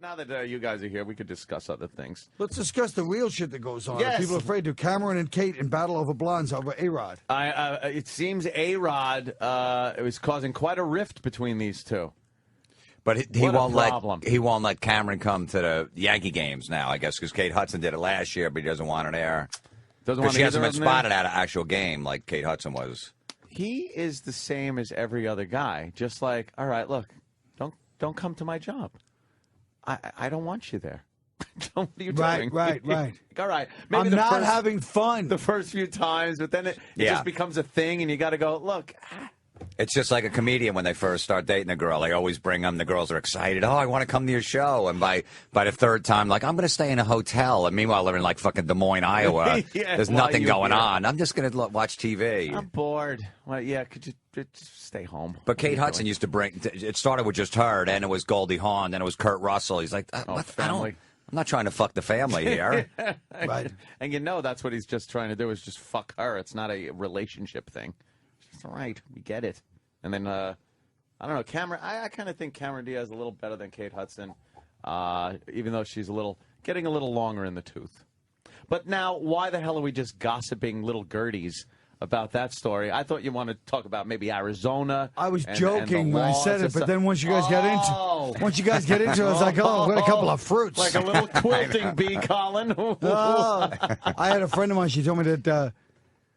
But now that you guys are here, we could discuss other things. Let's discuss the real shit that goes on. Yes. People are afraid to. Cameron and Kate in battle over blondes over A-Rod. It seems A-Rod is causing quite a rift between these two. But he won't let Cameron come to the Yankee games now, I guess, because Kate Hudson did it last year, but he doesn't want it there. Because she hasn't been spotted at an actual game like Kate Hudson was. He is the same as every other guy. Just like, all right, look, don't come to my job. I don't want you there. What are you doing? Right. All right. Maybe I'm not having fun. The first few times, but then it just becomes a thing, and you got to go, look. It's just like a comedian when they first start dating a girl. They always bring them. The girls are excited. Oh, I want to come to your show. And by the third time, like, I'm going to stay in a hotel. And meanwhile, they're in, like, fucking Des Moines, Iowa. There's nothing going on. I'm just going to watch TV. I'm bored. Well, yeah, could you just stay home? But Kate Hudson used to bring... It started with just her, then it was Goldie Hawn, then it was Kurt Russell. He's like, family. I'm not trying to fuck the family here. Right. And that's what he's just trying to do is just fuck her. It's not a relationship thing. It's all right. We get it. And then, I don't know, Cameron, I kind of think Cameron Diaz is a little better than Kate Hudson, even though she's getting a little longer in the tooth. But now, why the hell are we just gossiping little Gerties about that story? I thought you wanted to talk about maybe Arizona. I was joking when I said it, but then once you guys get into it, I was like, oh, what a couple of fruits. Like a little quilting bee, Colin. I had a friend of mine, she told me that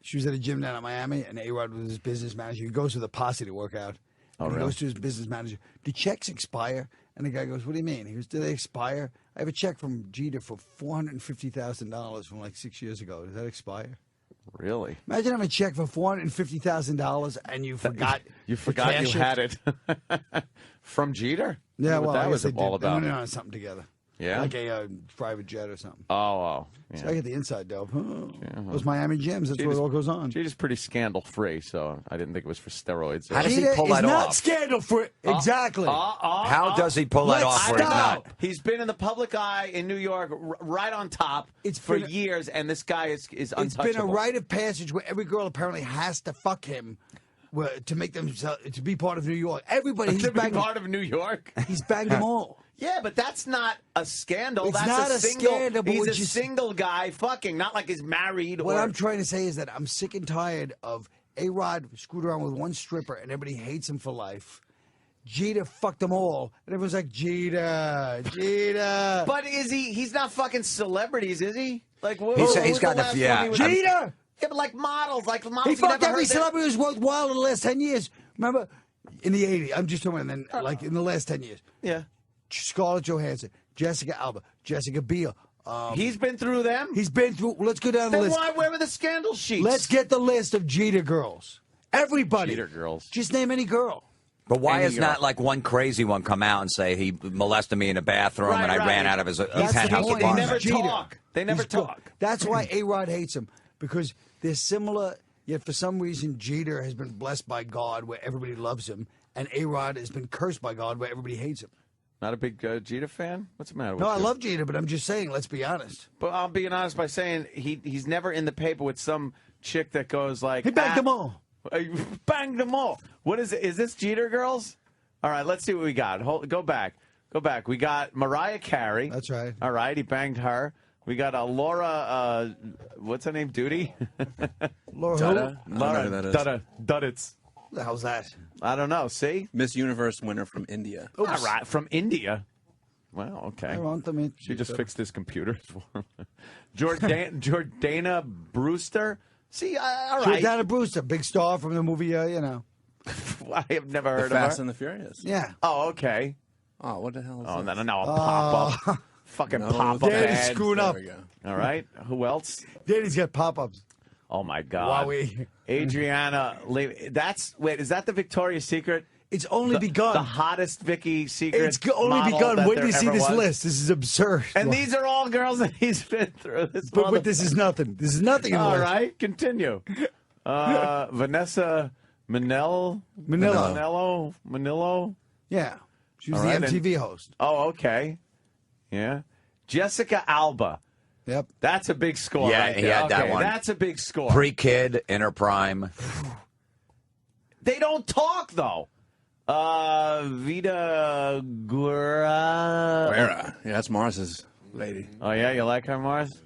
she was at a gym down in Miami, and A-Rod was his business manager. He goes to the posse to work out. He goes to his business manager. Do checks expire? And the guy goes, what do you mean? He goes, do they expire? I have a check from Jeter for $450,000 from like 6 years ago. Does that expire? Really? Imagine having a check for $450,000 and you forgot. You had it from Jeter. Yeah, well, that was all about. They went on something together. Yeah, like a private jet or something. Oh. Yeah. So I get the inside dope. Those Miami gyms. That's where it all goes on. Jeter's pretty scandal free, so I didn't think it was for steroids. How does he pull that off? Not scandal free. Exactly. How does he pull that off? Stop. He's been in the public eye in New York, right on top, for years, and this guy is untouchable. It's been a rite of passage where every girl apparently has to fuck him. To make themselves to be part of New York. Everybody he's banged part of New York. He's banged them all. Yeah, but that's not a scandal. It's that's not a scandal. But he's a single guy fucking, not like he's married. What I'm trying to say is that I'm sick and tired of A-Rod screwed around with one stripper and everybody hates him for life. Jeter fucked them all, and everyone's like, Jeter. But he's not fucking celebrities, is he? Like, he's got the Jeter. Yeah, but like models. He fucked every celebrity who's worked wild in the last 10 years. Remember? In the 80s. I'm just talking about like in the last 10 years. Yeah. Scarlett Johansson, Jessica Alba, Jessica Biel. He's been through them? He's been through. Let's go down the list. Then where were the scandal sheets? Let's get the list of Jeter girls. Everybody. Jeter girls. Just name any girl. But why is not like one crazy one come out and say he molested me in the bathroom and I ran out of his penthouse apartment? They never talk. They never talk. That's why A-Rod hates him, because they're similar, yet for some reason Jeter has been blessed by God where everybody loves him, and A-Rod has been cursed by God where everybody hates him. Not a big Jeter fan? What's the matter with you? No, I love Jeter, but I'm just saying, let's be honest. But I'm being honest by saying he's never in the paper with some chick that goes like... He banged them all. Banged them all. What is it? Is this Jeter girls? All right, let's see what we got. Go back. We got Mariah Carey. That's right. All right, he banged her. We got Laura, what's her name, Duty? Laura Dutta. who? Laura Duddits. What the hell's that? I don't know. See? Miss Universe winner from India. Oops. All right, from India. Well, okay. I want them. She just fixed his computer for him. Jordana Brewster. See, all right. Jordana Brewster, big star from the movie, I have never heard of her. Fast and the Furious. Yeah. Oh, okay. Oh, what the hell is this? Oh, no, a pop-up. Fucking pop-up Danny's ad. screwing up. All right. Who else? Danny's got pop-ups. Oh, my God. Wowie. Adriana. Wait, is that the Victoria's Secret? It's only begun. The hottest Vicky Secret. It's only begun. When do you see this list? This is absurd. And these are all girls that he's been through. But this is nothing. This is nothing. All right, continue. Vanessa Manillo. Yeah, she was the MTV host. Oh, okay. Yeah, Jessica Alba. Yep, that's a big score. Yeah, right he there. had that one. That's a big score. Pre-kid, inner prime. They don't talk though. Vida Guerra. Guerra. Yeah, that's Mars's lady. Oh yeah, you like her, Mars?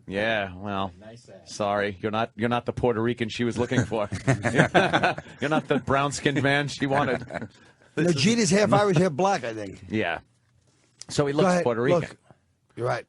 Yeah. Well, sorry, you're not the Puerto Rican she was looking for. You're not the brown-skinned man she wanted. No, Jeter's half Irish, half black, I think. Yeah. So he looks Puerto Rican. Look. You're right.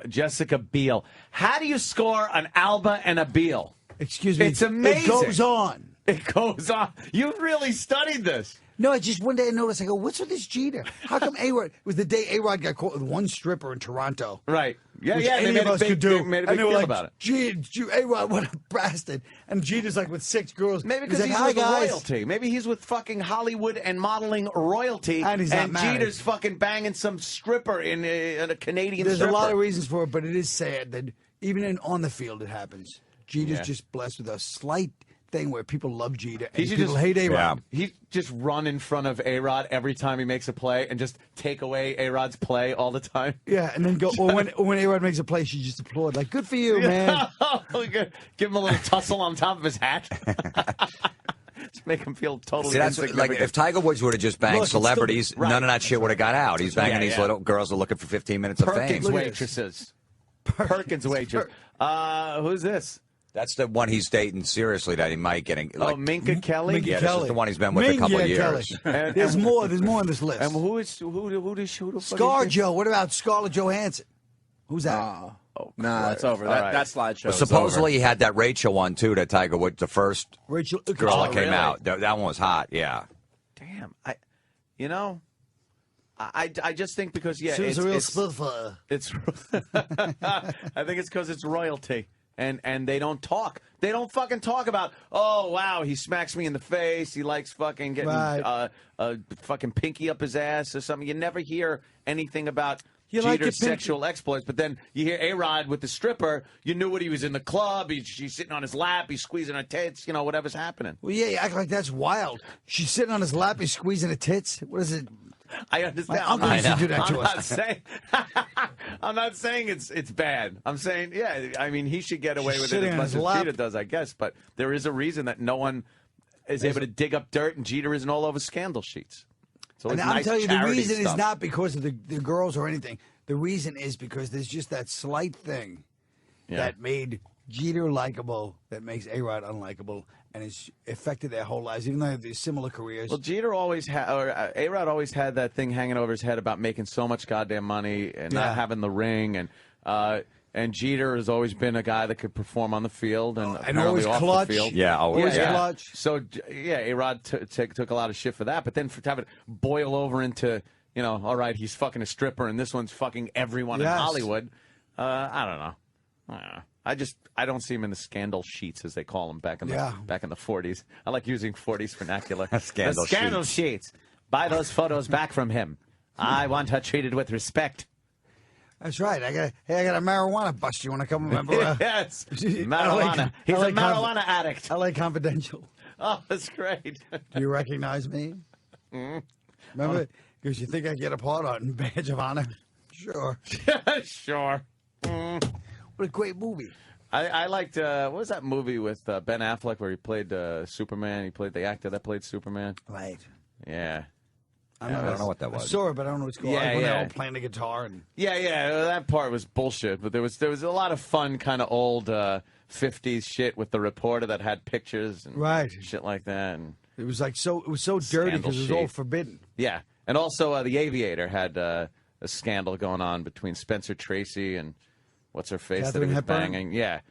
Jessica Biel. How do you score an Alba and a Biel? Excuse me. It's amazing. It goes on. It goes on. You've really studied this. No, just one day I noticed, I go, what's with this Jeter? How come A-Rod, it was the day A-Rod got caught with one stripper in Toronto. Right. Yeah, Which yeah. any of us could do. Made a And big they were deal like, about it. A-Rod, what a bastard. And Jeter's like with 6 girls. Maybe because he's like, with hi, guys. royalty. Maybe he's with fucking Hollywood and modeling royalty. And he's not married. Jeter's fucking banging some stripper in a Canadian There's stripper. a lot of reasons for it, but it is sad that even on the field it happens. Jeter's just blessed with a slight thing where people love Jeter and people hate A-Rod. Yeah. He just run in front of A-Rod every time he makes a play and just take away A-Rod's play all the time. Yeah, and then go. Or when A-Rod makes a play, she just applaud like, "Good for you, man." Give him a little tussle on top of his hat. Just make him feel totally. See, that's like if Tiger Woods would have just banged celebrities, none of that shit would have got out. He's banging these little girls who are looking for 15 minutes of fame. Perkins waitresses. Perkins waitress. Who's this? That's the one he's dating seriously that he might get. Like, Minka Kelly? Yeah, this is the one he's been with a couple of years. And, there's more on this list. And who the fuck ScarJo. What about Scarlett Johansson? Who's that? Nah, it's over. That slideshow. But supposedly he had that Rachel one too. That Tiger Woods, the first girl that came out. That one was hot. Yeah. Damn. I just think because it's a real spitfire. It's. I think it's because it's royalty. And they don't talk. They don't fucking talk about, oh, wow, he smacks me in the face. He likes fucking getting fucking pinky up his ass or something. You never hear anything about Jeter's sexual exploits. But then you hear A-Rod with the stripper. You knew what he was in the club. She's sitting on his lap. He's squeezing her tits. You know, whatever's happening. Well, yeah, you act like that's wild. She's sitting on his lap. He's squeezing her tits. What is it? I understand. My uncle used to do that to us. I'm not saying it's bad. I'm saying, yeah, I mean, he should get away with it as much as Jeter does, I guess. But there is a reason that no one is able to dig up dirt, and Jeter isn't all over scandal sheets. And I'm telling you, the reason is not because of the girls or anything. The reason is because there's just that slight thing that made Jeter likable, that makes A-Rod unlikable, and it's affected their whole lives, even though they have these similar careers. Well, Jeter always had, or A-Rod always had that thing hanging over his head about making so much goddamn money and not having the ring, and Jeter has always been a guy that could perform on the field and always off clutch. the field. Yeah, always clutch. So A-Rod took a lot of shit for that, but then to have it boil over into, you know, all right, he's fucking a stripper and this one's fucking everyone in Hollywood. I don't know. I don't see him in the scandal sheets, as they call them back in the 40s. I like using 40s vernacular. Scandal sheets. Buy those photos back from him. I want her treated with respect. That's right. I got a marijuana bust. You want to come? Remember? Yes. Marijuana. He's a marijuana addict. LA Confidential. Oh, that's great. Do you recognize me? Remember? Because you think I get a part on Badge of Honor? Sure. Sure. What a great movie. I liked, what was that movie with Ben Affleck where he played Superman? He played the actor that played Superman. Right. Yeah. I don't know what that was. I saw it, but I don't know what it's called. Yeah, when they're all playing the guitar. Yeah, that part was bullshit. But there was a lot of fun kind of old 50s shit with the reporter that had pictures and shit like that. And it was like it was so dirty because it was all forbidden. Yeah. And also The Aviator had a scandal going on between Spencer Tracy and what's her face Catherine that he was Hepburn? banging. Yeah.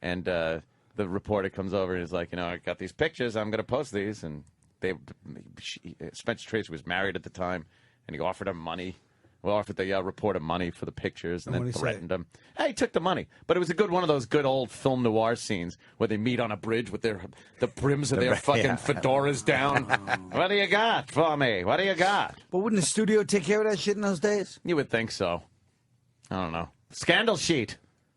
And the reporter comes over and is like, you know, I got these pictures. I'm going to post these. And Spencer Tracy was married at the time, and he offered him money. Well, offered the reporter money for the pictures, and then threatened him. Hey, he took the money, but it was one of those good old film noir scenes where they meet on a bridge with the brims of their fucking fedoras down. What do you got for me? What do you got? But wouldn't the studio take care of that shit in those days? You would think so. I don't know. Scandal sheet.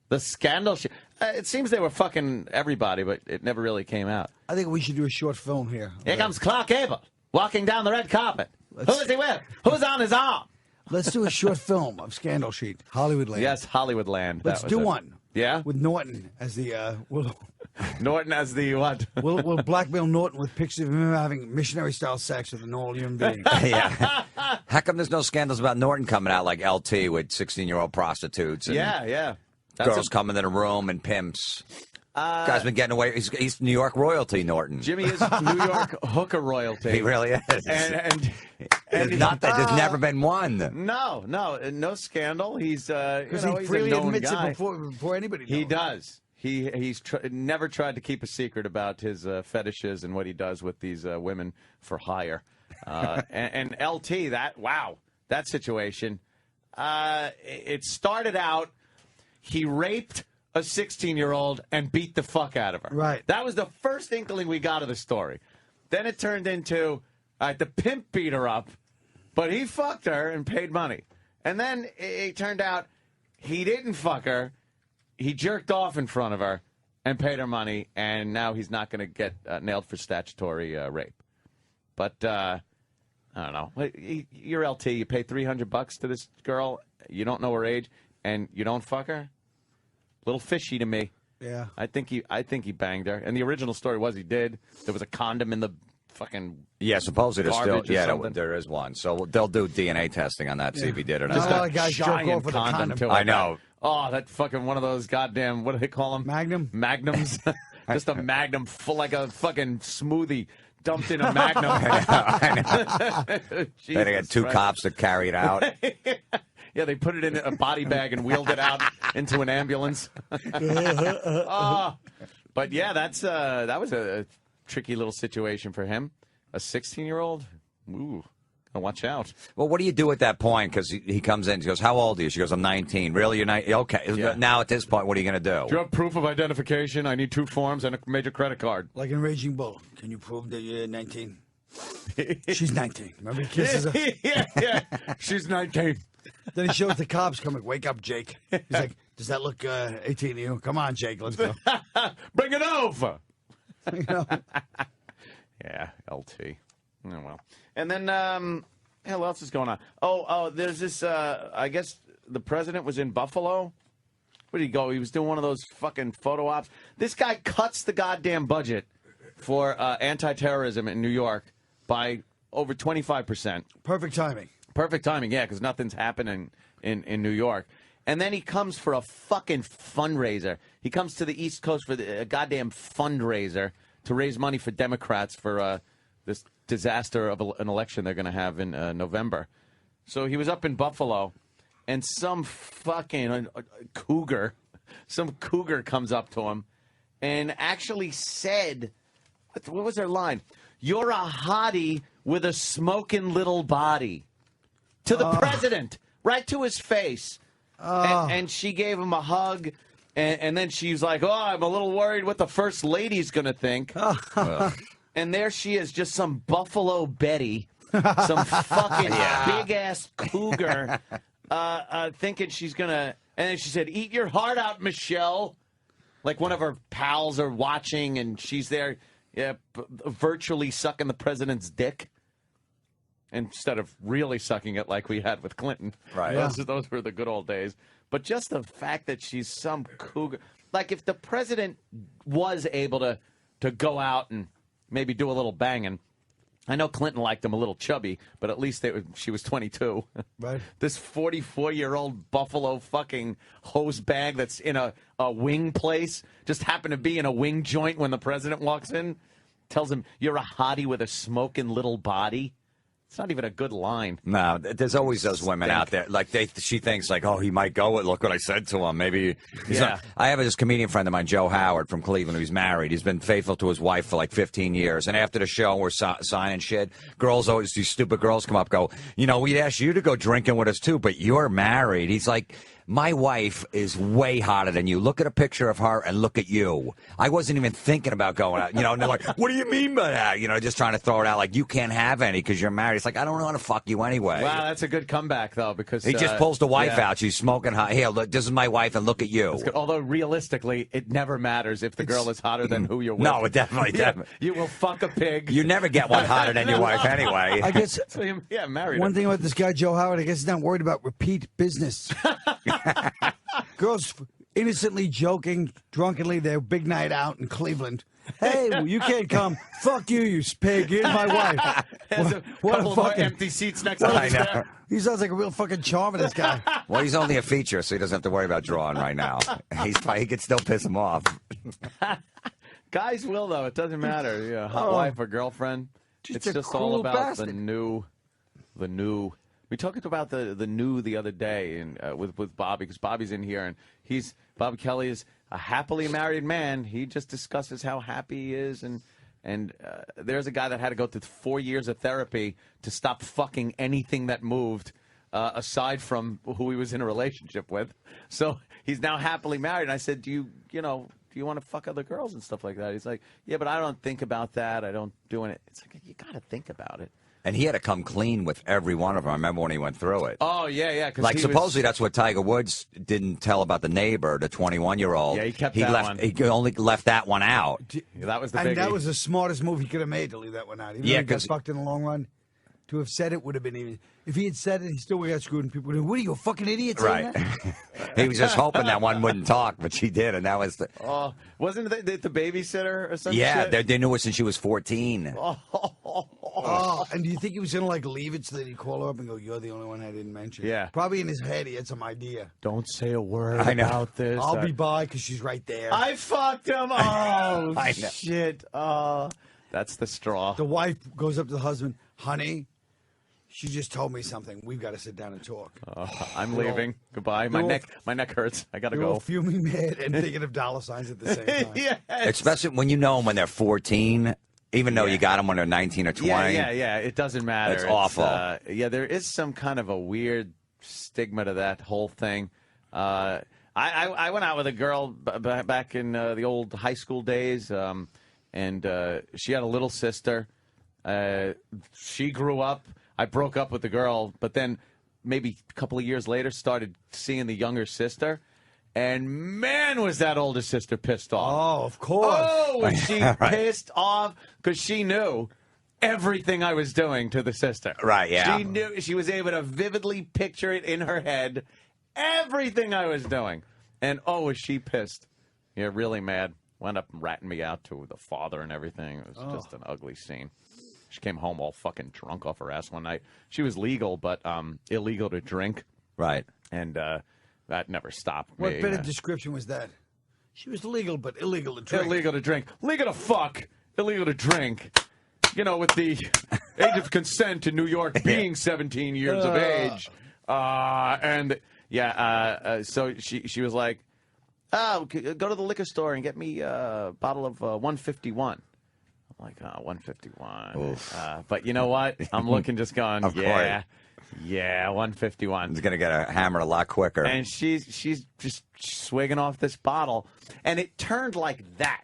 The scandal sheet. It seems they were fucking everybody, but it never really came out. I think we should do a short film here. Here comes Clark Gable walking down the red carpet. Who is he with? Who's on his arm? Let's do a short film of Scandal Sheet, Hollywoodland. Yes, Hollywoodland. Let's do one. Yeah? With Norton as the Norton as the what? We'll blackmail Norton with pictures of him having missionary-style sex with a normal human being. Yeah. How come there's no scandals about Norton coming out like LT with 16-year-old prostitutes? And Yeah. girls coming in a room and pimps. Guy's been getting away. He's New York royalty, Norton. Jimmy is New York hooker royalty. He really is. And not that there's never been one. No scandal. He's Because he's he freely a known admits guy. it before anybody knows. He does. He's never tried to keep a secret about his fetishes and what he does with these women for hire. And LT, that situation. It started out. He raped a 16-year-old and beat the fuck out of her. Right. That was the first inkling we got of the story. Then it turned into the pimp beat her up, but he fucked her and paid money. And then it turned out he didn't fuck her. He jerked off in front of her and paid her money, and now he's not going to get nailed for statutory rape. But I don't know. You're LT. You pay $300 to this girl. You don't know her age, and you don't fuck her. Little fishy to me. Yeah. I think he banged her. And the original story was he did. There was a condom in the fucking supposedly there's still something. there is one. So they'll do DNA testing on that, see if he did or Just not. a lot of guys jerk giant off with a condom. too. I know. Oh, that fucking one of those goddamn, what do they call them? Magnums. Just a magnum full like a fucking smoothie dumped in a magnum. I know. They got two cops that carry it out. Yeah, they put it in a body bag and wheeled it out into an ambulance. But yeah, that was a tricky little situation for him. A 16-year-old? Ooh, watch out. Well, what do you do at that point? Because he comes in, he goes, how old are you? She goes, I'm 19. Really? You're 19? Okay. Yeah. Now at this point, what are you going to do? Do you have proof of identification? I need 2 forms and a major credit card. Like in Raging Bull. Can you prove that you're 19? She's 19. Remember, he kisses her. Yeah. She's 19. Then he shows the cops coming. Wake up, Jake. He's like, does that look 18 to you? Come on, Jake. Let's go. Bring it over. You know? Yeah, LT. Oh, well. And then, what else is going on? Oh, there's this, I guess the president was in Buffalo. Where did he go? He was doing one of those fucking photo ops. This guy cuts the goddamn budget for anti-terrorism in New York by over 25%. Perfect timing. Perfect timing, yeah, because nothing's happening in New York. And then he comes for a fucking fundraiser. He comes to the East Coast for a goddamn fundraiser to raise money for Democrats for this disaster of an election they're going to have in November. So he was up in Buffalo, and some fucking cougar comes up to him and actually said, what was their line? You're a hottie with a smoking little body. To the president, right to his face. And she gave him a hug, and then she's like, I'm a little worried what the first lady's going to think. And there she is, just some Buffalo Betty, some fucking big-ass cougar, thinking she's going to... And then she said, eat your heart out, Michelle. Like one of her pals are watching, and she's there virtually sucking the president's dick. Instead of really sucking it like we had with Clinton. Right. Those were the good old days. But just the fact that she's some cougar. Like if the president was able to go out and maybe do a little banging. I know Clinton liked him a little chubby, but at least she was 22. Right. This 44-year-old Buffalo fucking hose bag that's in a wing place just happened to be in a wing joint when the president walks in. Tells him, you're a hottie with a smoking little body. It's not even a good line. No, there's always those women out there. Like she thinks like, oh, he might go. Look what I said to him. Maybe. He's not. I have this comedian friend of mine, Joe Howard from Cleveland, who's married. He's been faithful to his wife for like 15 years. And after the show, we're signing shit. These stupid girls come up, go, we'd ask you to go drinking with us too, but you're married. He's like, my wife is way hotter than you. Look at a picture of her and look at you. I wasn't even thinking about going out. And they're like, what do you mean by that? Just trying to throw it out like you can't have any because you're married. It's like, I don't want to fuck you anyway. Wow, that's a good comeback, though, because... He just pulls the wife out. She's smoking hot. Here, look, this is my wife, and look at you. Although, realistically, it never matters if the girl is hotter than who you're with. No, definitely. You will fuck a pig. You never get one hotter than your wife anyway. I guess... married One thing about this guy, Joe Howard, I guess he's not worried about repeat business. Girls, innocently joking, drunkenly, their big night out in Cleveland. Hey, well, you can't come. Fuck you, you pig. Here's my wife. What a fucking empty seats next to I him. know. He sounds like a real fucking charmer, this guy. Well, he's only a feature, so he doesn't have to worry about drawing right now. He could still piss him off. Guys will, though. It doesn't matter. Yeah, hot wife or girlfriend. It's just all about bastard. the new. We talked about the new the other day and with Bobby, because Bobby's in here, and Bob Kelly is a happily married man. He just discusses how happy he is, and there's a guy that had to go through 4 years of therapy to stop fucking anything that moved, aside from who he was in a relationship with. So he's now happily married. And I said, do you want to fuck other girls and stuff like that? He's like, yeah, but I don't think about that. I don't do it. It's like, you got to think about it. And he had to come clean with every one of them. I remember when he went through it. Oh, yeah. Like, supposedly that's what Tiger Woods didn't tell about the neighbor, the 21-year-old. Yeah, he kept that one. He only left that one out. Yeah, that was the biggie. And that was the smartest move he could have made to leave that one out. Even though he got fucked in the long run. To have said it would have been even. If he had said it, he still would have got screwed, and people would have, what are you, a fucking idiot? Right. He was just hoping that one wouldn't talk, but she did, and that was the. Oh, wasn't it the babysitter or something? Yeah, they knew her since she was 14. Oh, and do you think he was going to, like, leave it so that he'd call her up and go, you're the only one I didn't mention? Yeah. Probably in his head he had some idea. Don't say a word about this. I'll be by because she's right there. I fucked him. Oh, I know. shit. Oh, that's the straw. The wife goes up to the husband, honey, she just told me something. We've got to sit down and talk. I'm leaving. Goodbye. My neck hurts. I got to They're go. all fuming mad and thinking of dollar signs at the same time. Yes. Especially when you know them when they're 14, even though you got them when they're 19 or 20. Yeah. It doesn't matter. It's awful. Yeah, there is some kind of a weird stigma to that whole thing. I went out with a girl back in the old high school days, and she had a little sister. She grew up. I broke up with the girl, but then maybe a couple of years later started seeing the younger sister. And man, was that older sister pissed off. Oh, of course. Oh, was she pissed off? Because she knew everything I was doing to the sister. Right, yeah. She knew. She was able to vividly picture it in her head, everything I was doing. And oh, was she pissed. Yeah, really mad. Wound up ratting me out to the father and everything. It was just an ugly scene. She came home all fucking drunk off her ass one night. She was legal, but illegal to drink. Right. And that never stopped me. What better description was that? She was legal, but illegal to drink. Illegal to drink. Legal to fuck. Illegal to drink. You know, with the age of consent in New York being 17 years of age. So she was like, oh, go to the liquor store and get me a bottle of 151. I'm like, 151. But you know what? I'm looking, just going, yeah, 151. He's gonna get hammered a lot quicker. And she's just swigging off this bottle, and it turned like that.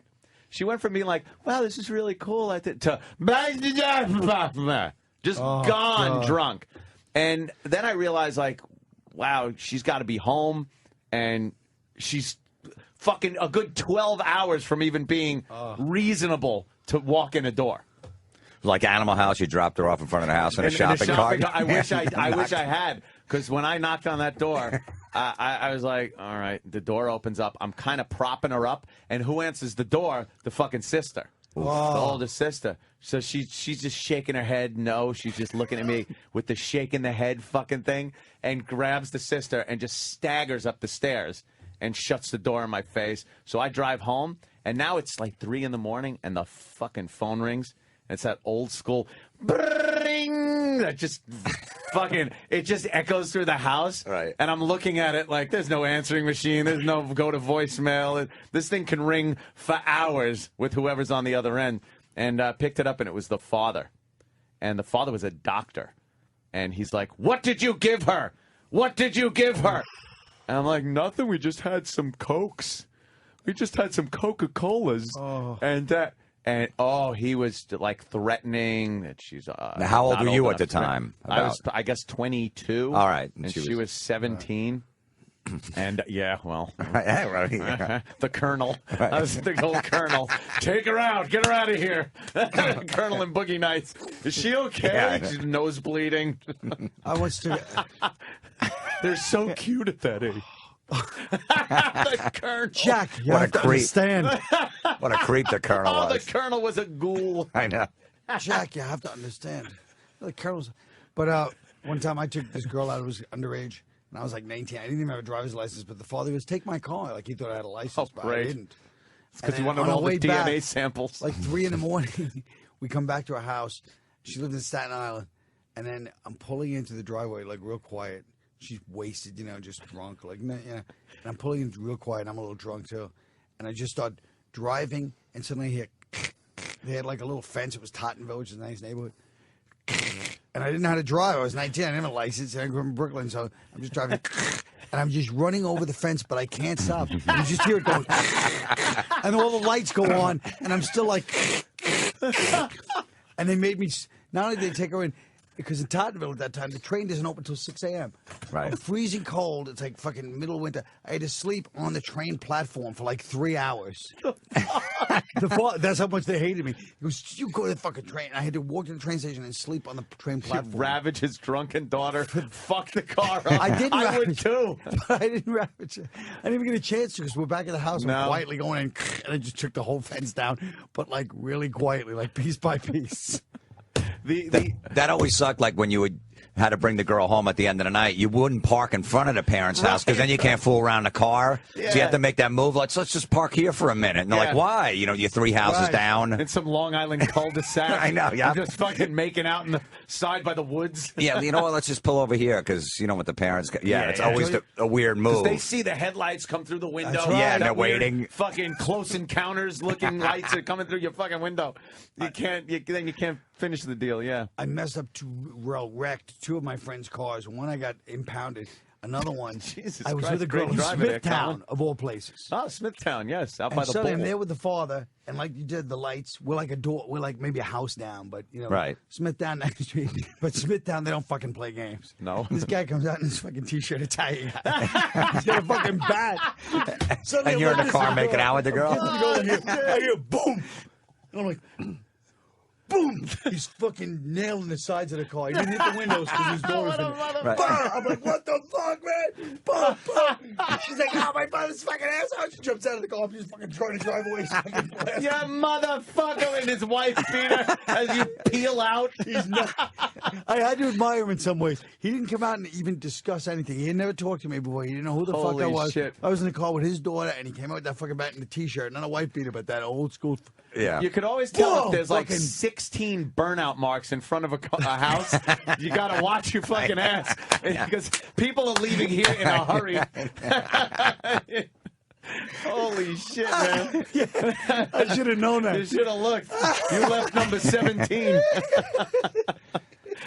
She went from being like, "Wow, this is really cool," to just gone drunk. And then I realized, like, wow, she's got to be home, and she's fucking a good 12 hours from even being reasonable to walk in a door. Like Animal House, you dropped her off in front of the house in a shopping cart. I wish I had, because when I knocked on that door, I was like, all right, the door opens up. I'm kind of propping her up, and who answers the door? The fucking sister. The older sister. So she's just shaking her head. No, she's just looking at me with the shaking the head fucking thing, and grabs the sister and just staggers up the stairs and shuts the door in my face. So I drive home, and now it's like 3 in the morning, and the fucking phone rings. It's that old school bring that just fucking, it just echoes through the house. Right. And I'm looking at it like there's no answering machine. There's no go to voicemail. This thing can ring for hours with whoever's on the other end. And picked it up, and it was the father. And the father was a doctor. And he's like, what did you give her? What did you give her? And I'm like, nothing. We just had some Cokes. We just had some Coca-Colas. And he was like threatening that she's. Now, how old were you at the time? I was, I guess, 22. All right, and she was 17. And well, right. The Colonel. Right. I was the old Colonel. Take her out. Get her out of here. Colonel and Boogie Nights. Is she okay? Yeah, she's nose bleeding. I was to. They're so cute at that age. The Colonel. Jack, you What have a to creep. understand. What a creep the Colonel Oh, the was. Colonel was a ghoul. I know. Jack, you have to understand. The Colonel's. But one time I took this girl out who was underage, and I was like 19. I didn't even have a driver's license, but the father goes, "Take my car." Like he thought I had a license, but I didn't. Because you wanted all the DNA samples. Like 3 a.m, we come back to her house. She lived in Staten Island, and then I'm pulling into the driveway like real quiet. She's wasted, just drunk, like And I'm pulling in real quiet. And I'm a little drunk too, and I just start driving, and suddenly I hear. They had like a little fence. It was Tottenville, which is a nice neighborhood. And I didn't know how to drive. I was 19. I didn't have a license. And I grew up in Brooklyn, so I'm just driving. And I'm just running over the fence, but I can't stop. You just hear it going. And all the lights go on, and I'm still like. And they made me. Not only did they take her in, because in Tottenville at that time, the train doesn't open until 6 a.m. Right. I'm freezing cold. It's like fucking middle of winter. I had to sleep on the train platform for like 3 hours. That's how much they hated me. He goes, "You go to the fucking train." I had to walk to the train station and sleep on the train platform. Ravage his drunken daughter. Fuck the car up. I didn't. I would too. But I didn't ravage it. I didn't even get a chance to because we're back at the house. I'm quietly going in, and I just took the whole fence down, but like really quietly, like piece by piece. That always sucked, like when you had to bring the girl home at the end of the night. You wouldn't park in front of the parents' house because then you can't fool around the car. Yeah. So you have to make that move. Let's just park here for a minute. And they're like, why? You're 3 houses down. In some Long Island cul-de-sac. I know, yeah. I'm just fucking making out in the side by the woods. Yeah, you know what? Let's just pull over here because what the parents. It's always a weird move. They see the headlights come through the window. Right. Yeah, and they're waiting. Fucking Close Encounters looking lights are coming through your fucking window. You can't finish the deal. Yeah. I messed up wrecked 2 of my friends' cars. One I got impounded. Another one, Jesus I was Christ, with a girl great in driving there, Smithtown, Colin. of all places. Oh, Smithtown, yes, out And by the suddenly bowl. I'm there with the father, and like you did, the lights. We're like a door. We're like maybe a house down, but Right. Smithtown next street. But Smithtown, they don't fucking play games. No. This guy comes out in his fucking t-shirt, Italian guy. He's got a fucking bat. Suddenly And I'm you're in the like, car making out with the girl? I hear boom. And I'm like, boom! He's fucking nailing the sides of the car. He didn't hit the windows because his door was in it. Right. I'm like, what the fuck, man? Boom, boom. She's like, oh, my father's fucking asshole. She jumps out of the car. I'm just fucking trying to drive away. You motherfucker! And his wife beat her as you peel out. He's not. I had to admire him in some ways. He didn't come out and even discuss anything. He had never talked to me before. He didn't know who the fuck I Holy was. shit. I was in the car with his daughter, and he came out with that fucking bat in the t-shirt. Not a wife beater, but that old school. Yeah. You could always tell if there's like fucking 16 burnout marks in front of a house. You gotta watch your fucking ass because people are leaving here in a hurry. Holy shit, man! I should have known that. You should have looked. You left number 17.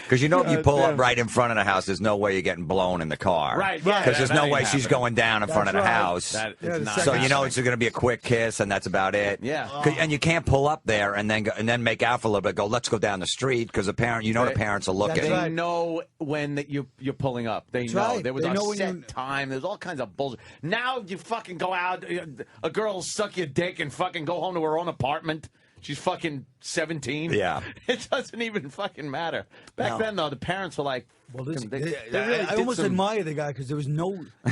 Because if you pull up right in front of the house, there's no way you're getting blown in the car. Right, yeah. Because there's no That way ain't she's happening. going down in front of the right. house. That Yeah, is the not second- So happening. it's going to be a quick kiss, and that's about it. Yeah. And you can't pull up there and then make out for a little bit. Go, let's go down the street because the parents are looking. They right. know when that you're pulling up. They That's know. right. There was They a know when set you- time. There's all kinds of bullshit. Now you fucking go out. A girl will suck your dick and fucking go home to her own apartment. She's fucking 17. Yeah. It doesn't even fucking matter. Back No. then, though, the parents were like, Well, this, they they- really I did almost some- admire the guy because there was it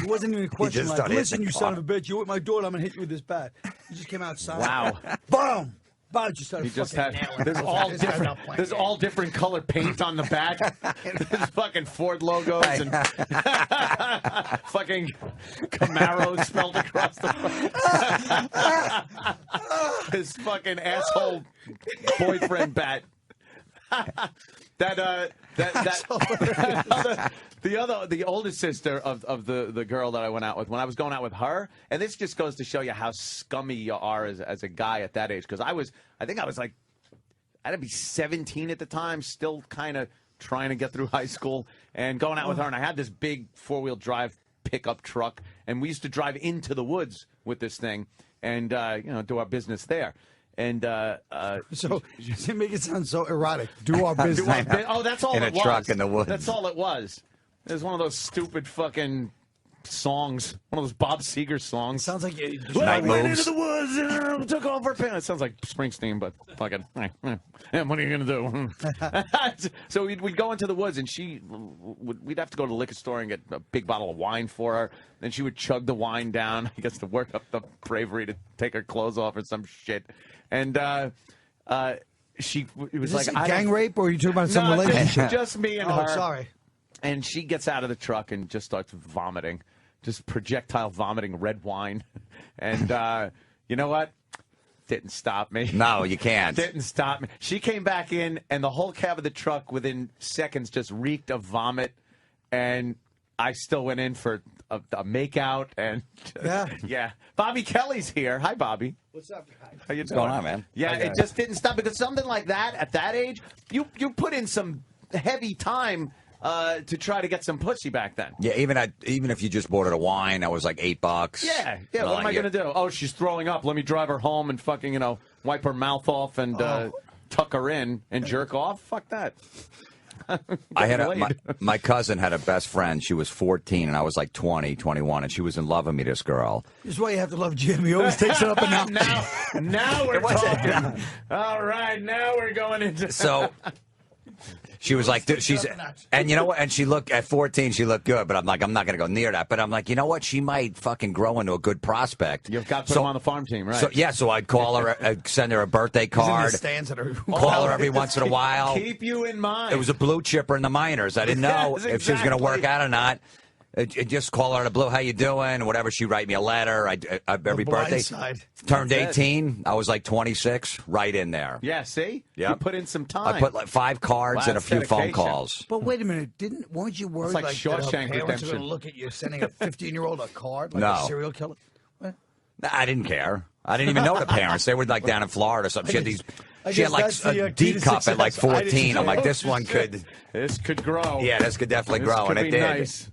wasn't even a question just like, started listen, hitting you the son car. of a bitch, you hit my daughter, I'm going to hit you with this bat. He just came outside. Wow. Boom! Boom! Just started He just fucking had. nailing There's it. all This guy's different. not playing There's games. all different color paint on the back. There's fucking Ford logos and fucking Camaros spelled across the front. His fucking asshole boyfriend bat. The older sister of the girl that I went out with, when I was going out with her, and this just goes to show you how scummy you are as a guy at that age. Because I think I was like, I'd be 17 at the time, still kind of trying to get through high school, and going out with her. And I had this big 4-wheel drive pickup truck, and we used to drive into the woods with this thing, and do our business there. And So, you make it sound so erotic. Do our business. oh, that's all In it a was. truck in the woods. That's all it was. It was one of those stupid fucking songs, one of those Bob Seger songs. Sounds like you I went into the woods and took off her pants. It sounds like Springsteen, but fucking. And what are you gonna do? So we'd go into the woods, and we'd have to go to the liquor store and get a big bottle of wine for her. Then she would chug the wine down. I guess to work up the bravery to take her clothes off or some shit. And it was like a gang rape, or are you talking about some relationship? Just me and her. Oh, sorry. And she gets out of the truck and just starts vomiting, just projectile vomiting red wine. And you know what? Didn't stop me. No, you can't. Didn't stop me. She came back in, and the whole cab of the truck within seconds just reeked of vomit. And I still went in for a make-out. And yeah. Bobby Kelly's here. Hi, Bobby. What's up, guys? How you doing? What's going on, man? Yeah, it just didn't stop, because something like that at that age, you put in some heavy time to try to get some pussy back then. Yeah, even if you just ordered a wine, that was like $8. Yeah. What am I going to do? Oh, she's throwing up. Let me drive her home and fucking, wipe her mouth off and tuck her in and jerk off. Fuck that. I had my cousin had a best friend. She was 14, and I was like 20, 21, and she was in love with me, this girl. This is why you have to love Jim. He always takes it up and down. Now we're talking. All right, now we're going into... So... She was like, and you know what? And at 14, she looked good, but I'm like, I'm not going to go near that. But I'm like, you know what? She might fucking grow into a good prospect. You've got to put her on the farm team, right? So I'd call her, I'd send her a birthday card. Call her every once in a while. Keep you in mind. It was a blue chipper in the minors. I didn't know if she was going to work out or not. Just call her out of the blue. How you doing? Whatever. She write me a letter. Every birthday. Turned 18. I was like 26. Right in there. Yeah. See. Yep. You put in some time. I put like 5 cards and a few phone calls. But wait a minute. Weren't you worried like Shawshank that her parents Redemption. are going to look at you sending a 15-year-old a card like No. a serial killer? What? I didn't care. I didn't even know the parents. They were like down in Florida or something. She had like a D cup at like 14. I'm like, this one could. This could grow. Yeah, this could definitely grow, and it did. Nice.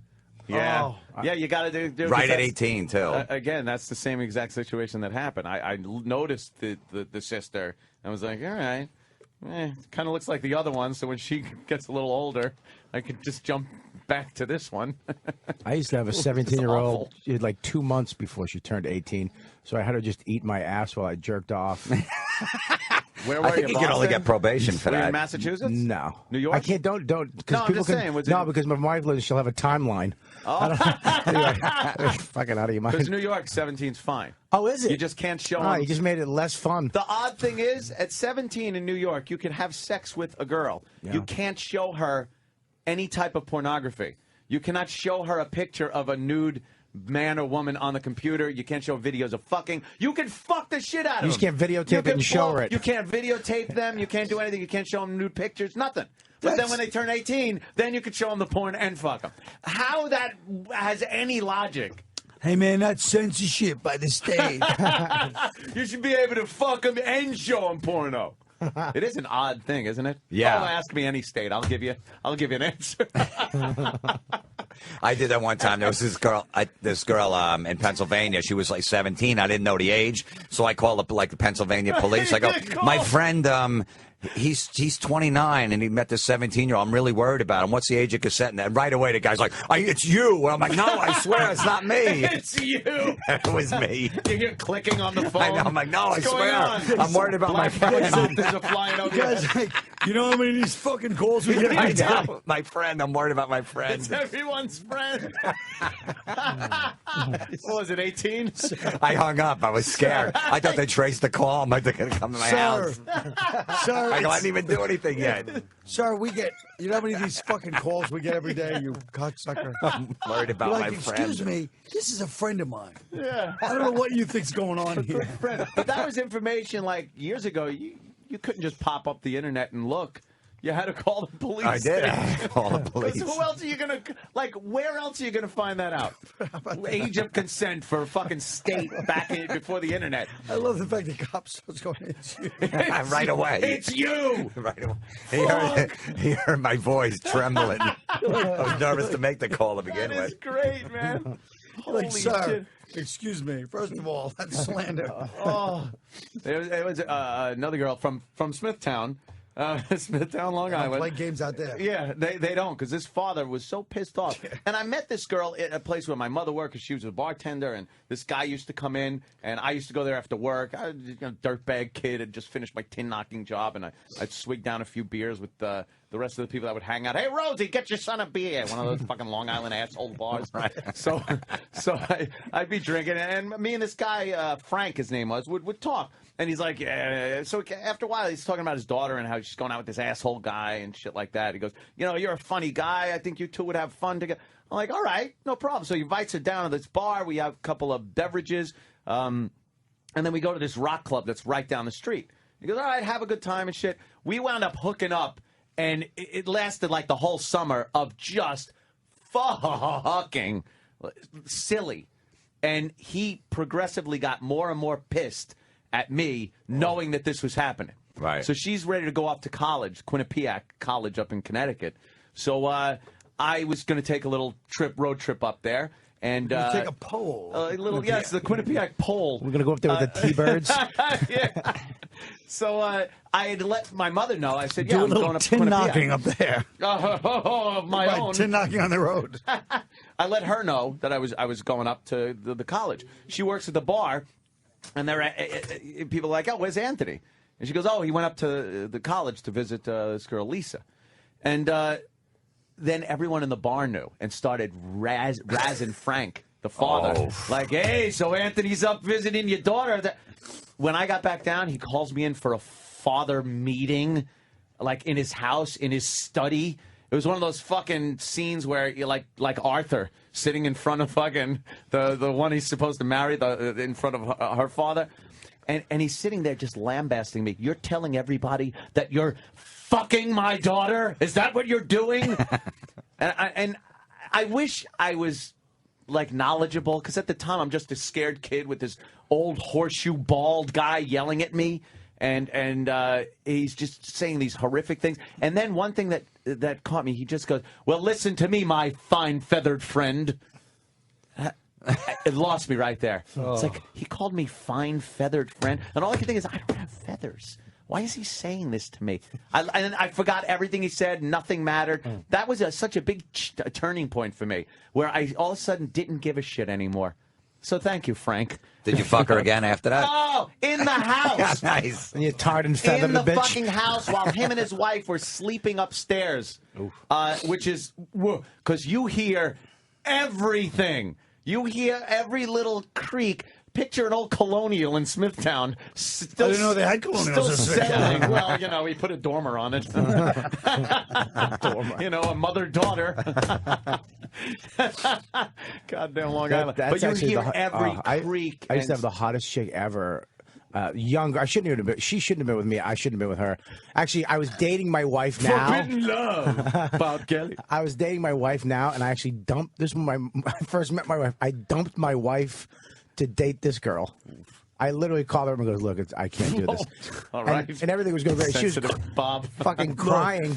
Yeah. Yeah, you got to do right at 18 too. Again, that's the same exact situation that happened. I noticed the sister and was like, all right, kind of looks like the other one. So when she gets a little older, I could just jump back to this one. I used to have a 17-year-old. She had like 2 months before she turned 18, so I had her just eat my ass while I jerked off. Where were I think you can only get probation for Were you that. in Massachusetts? No. New York? I can't. Don't. No, I'm just saying. No, because my wife lives. She'll have a timeline. Oh. Fucking out of your mind. Because New York, 17's fine. Oh, is it? You just can't show Oh, them. you just made it less fun. The odd thing is, at 17 in New York, you can have sex with a girl. Yeah. You can't show her any type of pornography. You cannot show her a picture of a nude man or woman on the computer. You can't show videos of fucking. You can fuck the shit out of them. You just can't videotape it and show her it. You can't videotape them. You can't do anything. You can't show them nude pictures. Nothing. But then when they turn 18, then you can show them the porn and fuck them. How that has any logic? Hey, man, that's censorship by the state. You should be able to fuck them and show them porno. It is an odd thing, isn't it? Yeah. Oh, ask me any state. I'll give you an answer. I did that one time. There was this girl in Pennsylvania. She was like 17. I didn't know the age, so I called up like the Pennsylvania police. I go, my friend, he's 29 and he met this 17-year-old. I'm really worried about him. What's the age of cassette? And right away the guy's like, it's you. And I'm like, no, I swear it's not me. It's you. It was me. You're clicking on the phone. I know. I'm like, no, I swear. I'm worried about my friend. friend. There's a flying over Guys, like, you know how many of these fucking calls we get? I know. My friend. I'm worried about my friend. It's everyone's friend. What was it, 18? I hung up. I was scared. I thought they traced the call. I'm like, they're going to come to my house. Sir, I didn't even do anything yet. Sir, we get, you know how many of these fucking calls we get every day, you cocksucker? I'm worried about You're my like, friend. excuse me, this is a friend of mine. Yeah. I don't know what you think's going on here. But that was information like years ago. You couldn't just pop up the internet and look. You had to call the police. I did. Call the police. Who else are you going to, where else are you going to find that out? Age of consent for a fucking state back before the internet. I love the fact that cops starts going, it's you. Right away. It's you. Right away. He heard my voice trembling. I was nervous to make the call to begin That is with. great, man. Holy Like, sir, shit. excuse me. First of all, that's slander. Oh, it was another girl from Smithtown. Smithtown, Long Island. Play games out there. Yeah, they don't, because his father was so pissed off. And I met this girl at a place where my mother worked, because she was a bartender, and this guy used to come in, and I used to go there after work. I was a dirtbag kid, had just finished my tin knocking job, and I'd swig down a few beers with the rest of the people that would hang out. Hey, Rosie, get your son a beer. One of those fucking Long Island asshole bars. Right. So I'd be drinking, and me and this guy, Frank, his name was, would talk. And he's like, yeah. So after a while, he's talking about his daughter and how she's going out with this asshole guy and shit like that. He goes, you're a funny guy. I think you two would have fun together. I'm like, all right, no problem. So he invites her down to this bar. We have a couple of beverages. And then we go to this rock club that's right down the street. He goes, all right, have a good time and shit. We wound up hooking up. And it lasted like the whole summer of just fucking silly. And he progressively got more and more pissed at me knowing that this was happening. Right. So she's ready to go off to college, Quinnipiac College up in Connecticut. So I was going to take a little road trip up there. And take a pole. Yes, the Quinnipiac pole. We're going to go up there with the T-birds. Yeah. So I had let my mother know. I said, I'm going up to tin Quinnipiac. knocking up there. My own. Tin knocking on the road. I let her know that I was going up to the college. She works at the bar, and people are like, oh, where's Anthony? And she goes, oh, he went up to the college to visit this girl, Lisa. And then everyone in the bar knew and started razzing Frank, the father. Like, hey, so Anthony's up visiting your daughter. When I got back down, he calls me in for a father meeting, like in his house, in his study. It was one of those fucking scenes where you're like Arthur sitting in front of fucking the one he's supposed to marry, in front of her father. And he's sitting there just lambasting me. You're telling everybody that you're fucking my daughter? Is that what you're doing? and I wish I was like knowledgeable, because at the time I'm just a scared kid with this old horseshoe bald guy yelling at me, and he's just saying these horrific things. And then one thing that caught me, he just goes, well, listen to me, my fine feathered friend. It lost me right there. It's like, he called me fine feathered friend, and all I can think is, I don't have feathers. Why is he saying this to me? I forgot everything he said. Nothing mattered. That was such a big turning point for me, where I all of a sudden didn't give a shit anymore. So thank you, Frank. Did you fuck her again after that? Oh, in the house. Nice. And you tarred and feathered in the bitch. fucking house while him and his wife were sleeping upstairs, which is because you hear everything. You hear every little creak. Picture an old colonial in Smithtown. Still, I didn't know they had colonials in Smithtown. Smithtown. Well, he put a dormer on it. A mother-daughter. Goddamn Long Island. But you hear every creak. I used to have the hottest chick ever. Younger. She shouldn't have been with me. I shouldn't have been with her. Actually, I was dating my wife now. Forbidden love. Bob Kelly. I was dating my wife now, and I actually dumped this. When I first met my wife, I dumped my wife to date this girl. I literally called her and goes, look, I can't do this. All right. And everything was going great. She was Bob. fucking crying.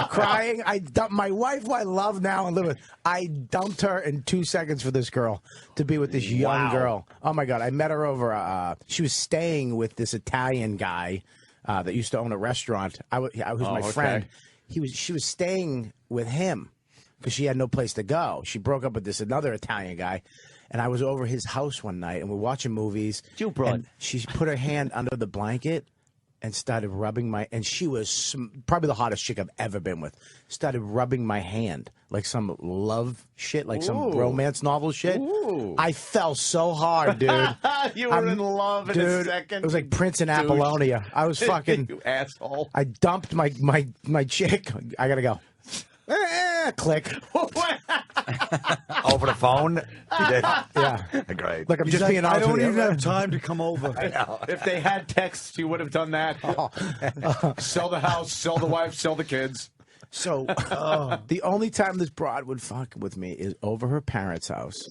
Crying. I dumped my wife, who I love now and live with. I dumped her in 2 seconds for this girl to be with this young girl. Oh, my God. I met her over. She was staying with this Italian guy that used to own a restaurant. I was my friend. She was staying with him because she had no place to go. She broke up with this another Italian guy. And I was over his house one night, and we're watching movies. And she put her hand under the blanket and started rubbing my... And she was probably the hottest chick I've ever been with. Started rubbing my hand like some love shit, like some romance novel shit. Ooh. I fell so hard, dude. You were in love in a second. It was like Prince in Apollonia. I was fucking... You asshole. I dumped my chick. I gotta go. Click. Over the phone? You did? Yeah. Great. Look, I'm He's just like, being I honest don't with even you. have time to come over. I know. If they had texts, you would have done that. Sell the house, sell the wife, sell the kids. So the only time this broad would fuck with me is over her parents' house.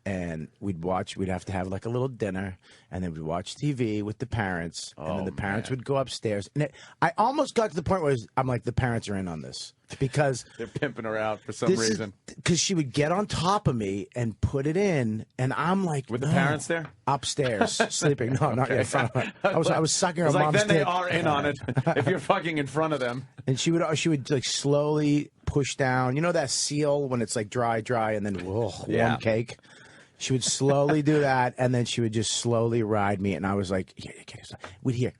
and we'd have to have like a little dinner, and then we'd watch TV with the parents, and then the parents would go upstairs. And I almost got to the point where I'm like, the parents are in on this. Because they're pimping her out for some reason. Because she would get on top of me and put it in, and I'm like, "With the parents there upstairs sleeping? No, not in front of her. I was sucking her mom's then dick. They are in on it if you're fucking in front of them." And she would like slowly push down. You know that seal when it's like dry, and then warm cake. She would slowly do that, and then she would just slowly ride me, and I was like, we'd hear.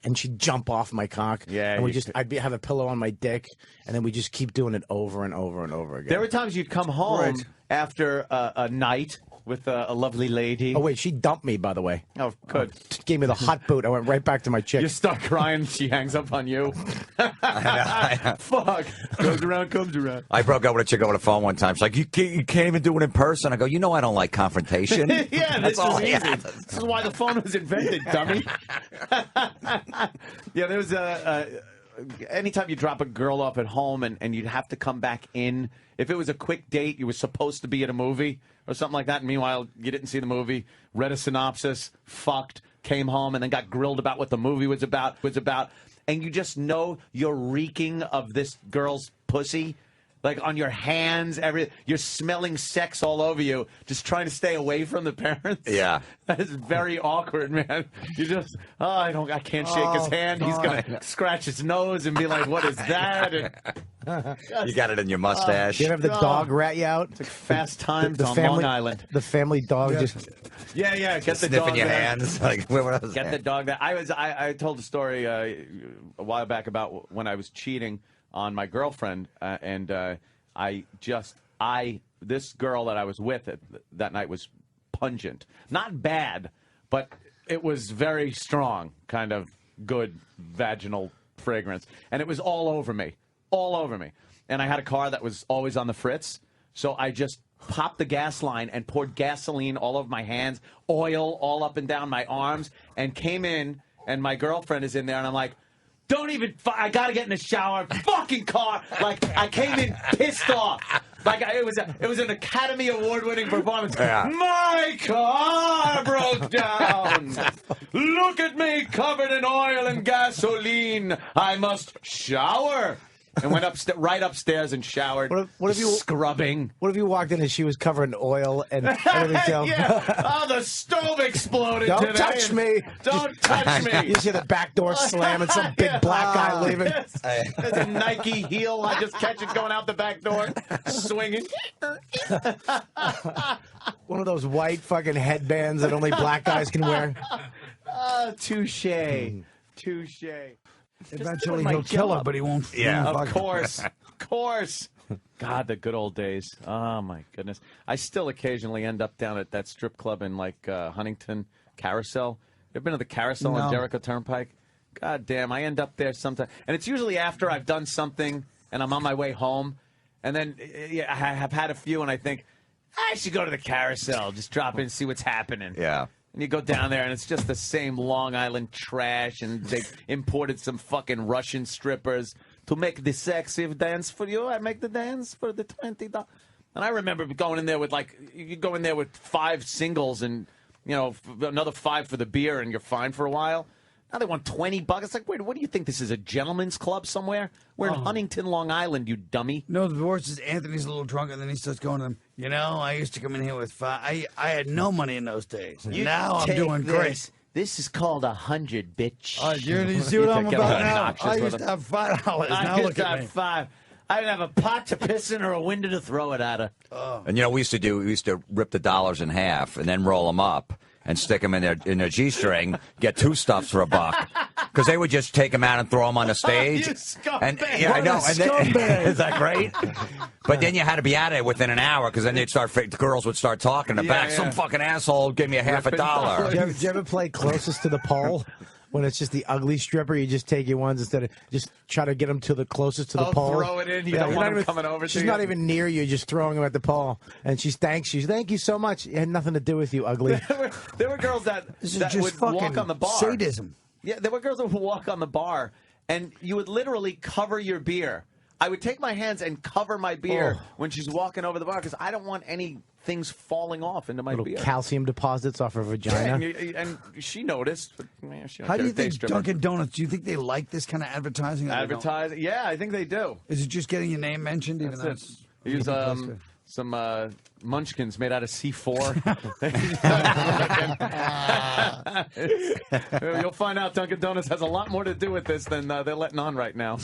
And she'd jump off my cock. Yeah, and I'd have a pillow on my dick, and then we just keep doing it over and over and over again. There were times you'd come home after a night with a lovely lady. Oh wait, she dumped me, by the way. Oh, good. Gave me the hot boot. I went right back to my chick. You start crying. She hangs up on you. Fuck. Goes around, comes around. I broke up with a chick over the phone one time. She's like, you can't even do it in person. I go, you know I don't like confrontation. Yeah, that's all easy. This is why the phone was invented, dummy. Yeah, there was anytime you drop a girl off at home and you'd have to come back in. If it was a quick date, you were supposed to be at a movie or something like that. And meanwhile, you didn't see the movie, read a synopsis, fucked, came home, and then got grilled about what the movie was about. And you just know you're reeking of this girl's pussy. Like on your hands, you're smelling sex all over you, just trying to stay away from the parents. Yeah, that is very awkward, man. You just, I can't shake his hand. He's gonna scratch his nose and be like, "What is that?" And, you got it in your mustache. You ever have the dog rat you out? It's like Fast Times on family, Long Island. The family dog just. Yeah. Get the sniffing dog your there. hands. Like, get the dog there. I told a story a while back about when I was cheating on my girlfriend, and this girl that I was with that night was pungent. Not bad, but it was very strong, kind of good vaginal fragrance. And it was all over me. And I had a car that was always on the fritz, so I just popped the gas line and poured gasoline all over my hands, oil all up and down my arms, and came in, and my girlfriend is in there, and I'm like, don't even, I gotta get in the shower, fucking car. Like, I came in pissed off. Like, it was an Academy Award-winning performance. Yeah. My car broke down. Look at me, covered in oil and gasoline. I must shower. And went right upstairs and showered. What if you scrubbing? What if you walked in and she was covered in oil and everything else? Yeah. Oh, the stove exploded. Don't touch me. Don't touch me. You see the back door slam and some big black guy leaving. There's a Nike heel. I just catch it going out the back door, swinging. One of those white fucking headbands that only black guys can wear. Touche. Touche. Eventually he'll kill her, but he won't. Yeah, of course. God, the good old days. Oh, my goodness. I still occasionally end up down at that strip club in, like, Huntington Carousel. You ever been to the Carousel on Jericho Turnpike? God damn, I end up there sometime. And it's usually after I've done something and I'm on my way home. And then I have had a few and I think, I should go to the Carousel. Just drop in and see what's happening. Yeah. And you go down there, and it's just the same Long Island trash, and they imported some fucking Russian strippers to make the sexy dance for you. I make the dance for the $20. And I remember going in there with, like, you go in there with 5 singles and, you know, another 5 for the beer, and you're fine for a while. Now they want $20. It's like, wait, what do you think? This is a gentleman's club somewhere? We're in Huntington, Long Island, you dummy. No, the worst is Anthony's a little drunk, and then he starts going to them. You know, I used to come in here with 5. I had no money in those days. And now I'm doing great. This is called 100, bitch. You see what I'm about now? I used to have $5. Now I look used to at have me. 5. I didn't have a pot to piss in or a window to throw it at her. And you know, we used to rip the dollars in half and then roll them up and stick them in their G-string, get 2 stuffs for $1. Because they would just take them out and throw them on the stage. You scumbag. And yeah, I know. And then, is that great? But then you had to be at it within an hour because then the girls would start talking in the back. Some fucking asshole gave me a half $1. Did you ever play closest to the pole? When it's just the ugly stripper, you just take your ones instead of just try to get them to the closest to the pole. Throw it in. You don't want them coming over to you. She's not even near you, just throwing them at the pole. And she thanks you. Thank you so much. It had nothing to do with you, ugly. There were girls that would walk on the bar. Sadism. Yeah, there were girls that would walk on the bar, and you would literally cover your beer. I would take my hands and cover my beer when she's walking over the bar because I don't want any things falling off into my Little beer. calcium deposits off her vagina. Yeah, and she noticed. But, she don't How do care. you think Day stripper. Dunkin' Donuts? Do you think they like this kind of advertising? Advertise? Yeah, I think they do. Is it just getting your name mentioned? Even though That's it. Use some munchkins made out of C4. You'll find out Dunkin' Donuts has a lot more to do with this than they're letting on right now.